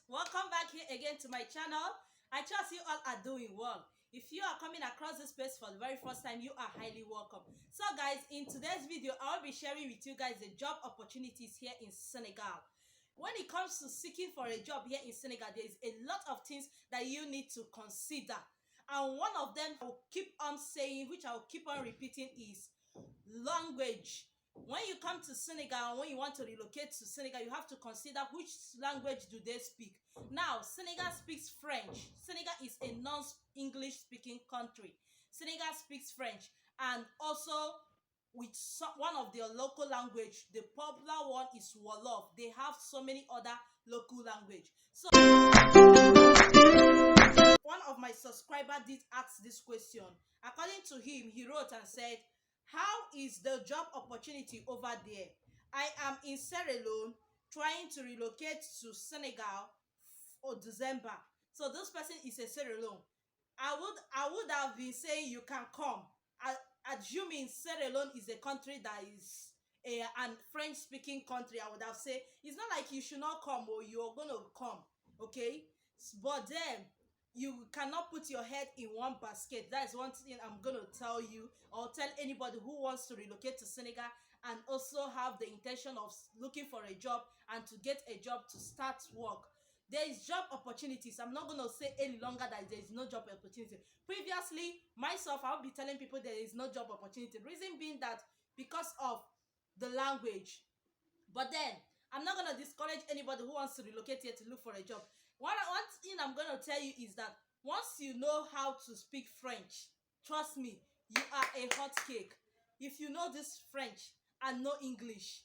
Welcome back here again to my channel. I trust you all are doing well. If you are coming across this space for the very first time, you are highly welcome. So guys, in today's video, I'll be sharing with you guys the job opportunities here in Senegal. When it comes to seeking for a job here in Senegal, there is a lot of things that you need to consider. And one of them I will keep on saying, which I will keep on repeating, is language. When you come to Senegal, when you want to relocate to Senegal, you have to consider which language do they speak. Now, Senegal speaks French. Senegal is a non-English speaking country. Senegal speaks French, and also with one of their local language, the popular one is Wolof. They have so many other local language. So one of my subscribers did ask this question. According to him, he wrote and said, how is the job opportunity over there? I am in Serra trying to relocate to Senegal for December. So this person is a Serra. I would have been saying you can come. Assuming Serra is a country that is an French speaking country, I would have said it's not like you should not come or you're gonna come, okay? But then you cannot put your head in one basket. That is one thing I'm gonna tell you, or tell anybody who wants to relocate to Senegal and also have the intention of looking for a job and to get a job to start work. There is job opportunities. I'm not gonna say any longer that there is no job opportunity. Previously, myself, I'll be telling people there is no job opportunity. Reason being that because of the language. But then I'm not gonna discourage anybody who wants to relocate here to look for a job. One thing I'm going to tell you is that once you know how to speak French, trust me, you are a hot cake. If you know this French and know English,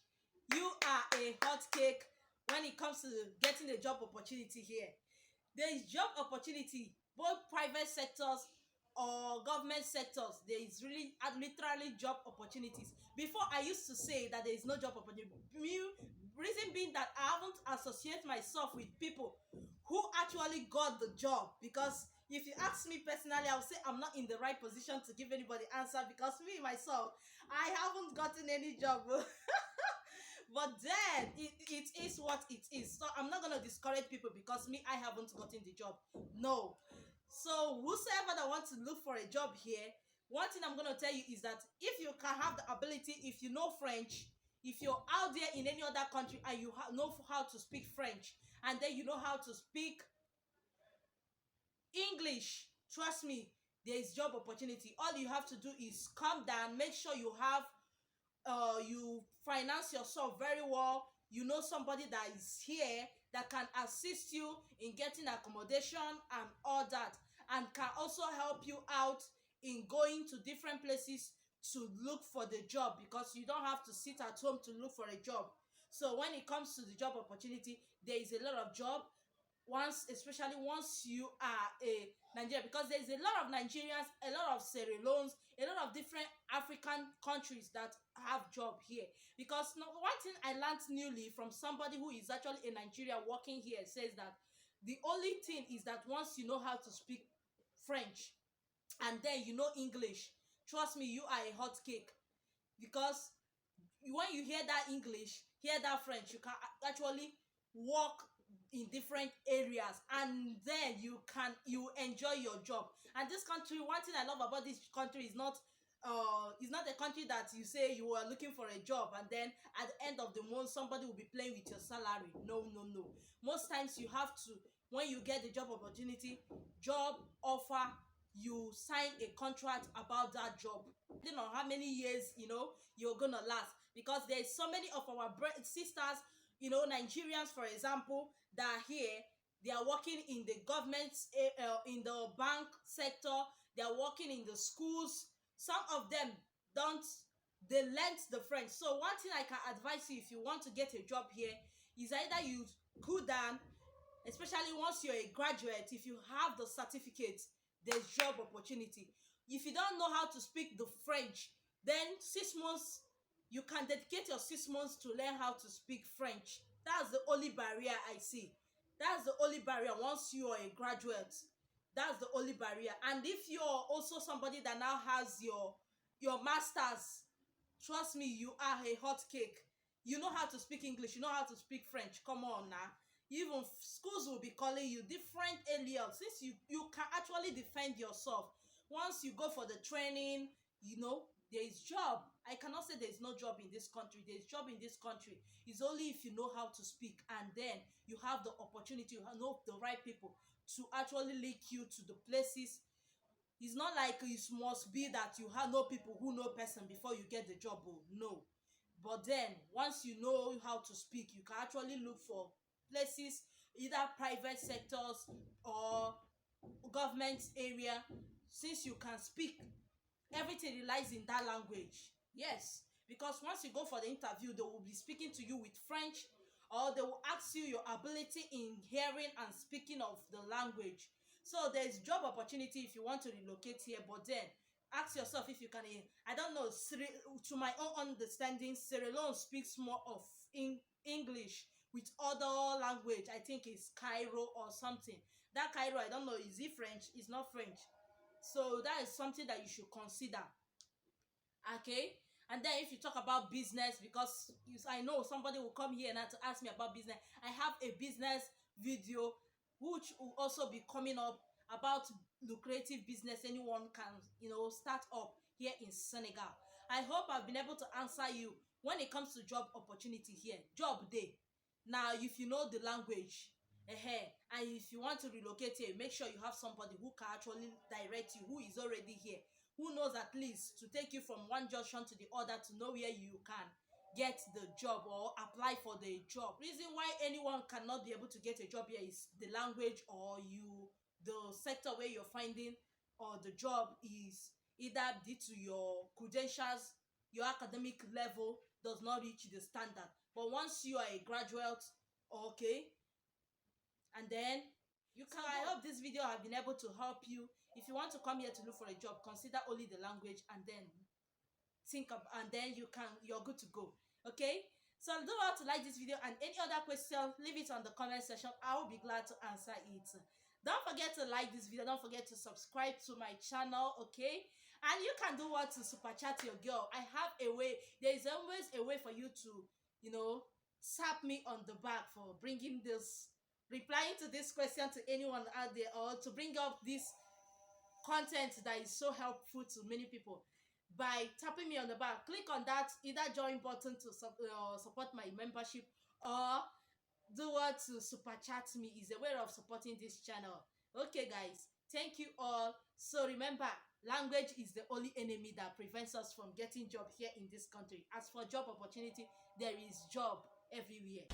you are a hot cake when it comes to getting a job opportunity here. There is job opportunity, both private sectors or government sectors. There is really literally job opportunities. Before, I used to say that there is no job opportunity. Reason being that I haven't associated myself with people who actually got the job, because if you ask me personally, I would say I'm not in the right position to give anybody answer, because me myself, I haven't gotten any job. But then it is what it is. So I'm not going to discourage people because me, I haven't gotten the job. No. So whosoever that wants to look for a job here, one thing I'm going to tell you is that if you can have the ability, if you know French, if you're out there in any other country and you know how to speak French, and then you know how to speak English, trust me, there is job opportunity. All you have to do is calm down, make sure you have you finance yourself very well. You know somebody that is here that can assist you in getting accommodation and all that, and can also help you out in going to different places to look for the job, because you don't have to sit at home to look for a job. So when it comes to the job opportunity, there is a lot of job, especially once you are a Nigerian, because there's a lot of Nigerians, a lot of Sierra Leones, a lot of different African countries that have job here. Because one thing I learned newly from somebody who is actually a Nigerian working here says that the only thing is that once you know how to speak French and then you know English, trust me, you are a hot cake. Because when you hear that English, hear that French, you can actually work in different areas, and then you enjoy your job. And this country, one thing I love about this country is not a country that you say you are looking for a job and then at the end of the month somebody will be playing with your salary. No. Most times you have to, when you get the job opportunity, job offer, you sign a contract about that job. You know how many years you're gonna last, because there's so many of our sisters, Nigerians, for example, that are here. They are working in the government, in the bank sector. They are working in the schools. Some of them they learned the French. So one thing I can advise you, if you want to get a job here, is either you cool down, especially once you're a graduate. If you have the certificate, there's job opportunity. If you don't know how to speak the French, then 6 months, you can dedicate your 6 months to learn how to speak French. That's the only barrier I see. That's the only barrier once you are a graduate. That's the only barrier. And if you're also somebody that now has your master's, trust me, you are a hot cake. You know how to speak English, you know how to speak French. Come on now. Even schools will be calling you different alias, since you can actually defend yourself. Once you go for the training, there is job. I cannot say there is no job in this country. There is job in this country. It's only if you know how to speak, and then you have the opportunity, you know the right people to actually link you to the places. It's not like it must be that you have no people who know person before you get the job. Oh, no. But then once you know how to speak, you can actually look for places, either private sectors or government area. Since you can speak, everything relies in that language. Yes, because once you go for the interview, they will be speaking to you with French, or they will ask you your ability in hearing and speaking of the language. So there's job opportunity if you want to relocate here, but then ask yourself if you can. I don't know. To my own understanding, Sierra Leone speaks more of English with other language. I think it's Cairo or something. That Cairo, I don't know. Is it French? It's not French. So that is something that you should consider. Okay. And then if you talk about business, because I know somebody will come here now to ask me about business, I have a business video which will also be coming up about lucrative business anyone can start up here in Senegal. I hope I've been able to answer you. When it comes to job opportunity here, job day. Now if you know the language, and if you want to relocate here, make sure you have somebody who can actually direct you, who is already here, who knows at least to take you from one junction to the other to know where you can get the job or apply for the job. Reason why anyone cannot be able to get a job here is the language, or the sector where you're finding or the job is either due to your credentials, your academic level does not reach the standard. But once you are a graduate, okay, and then you can. So I hope this video have been able to help you. If you want to come here to look for a job, consider only the language, and then and then you're good to go. Okay, so do not to like this video, and any other question, leave it on the comment section. I will be glad to answer it. Don't forget to like this video, don't forget to subscribe to my channel. Okay, and you can do what to super chat your girl. I have a way. There is always a way for you to slap me on the back for bringing this, replying to this question to anyone out there, or to bring up this content that is so helpful to many people by tapping me on the back. Click on that either join button to support my membership, or do what to super chat me. Is a way of supporting this channel. Okay guys, thank you all. So remember, language is the only enemy that prevents us from getting job here in this country. As for job opportunity, there is job everywhere.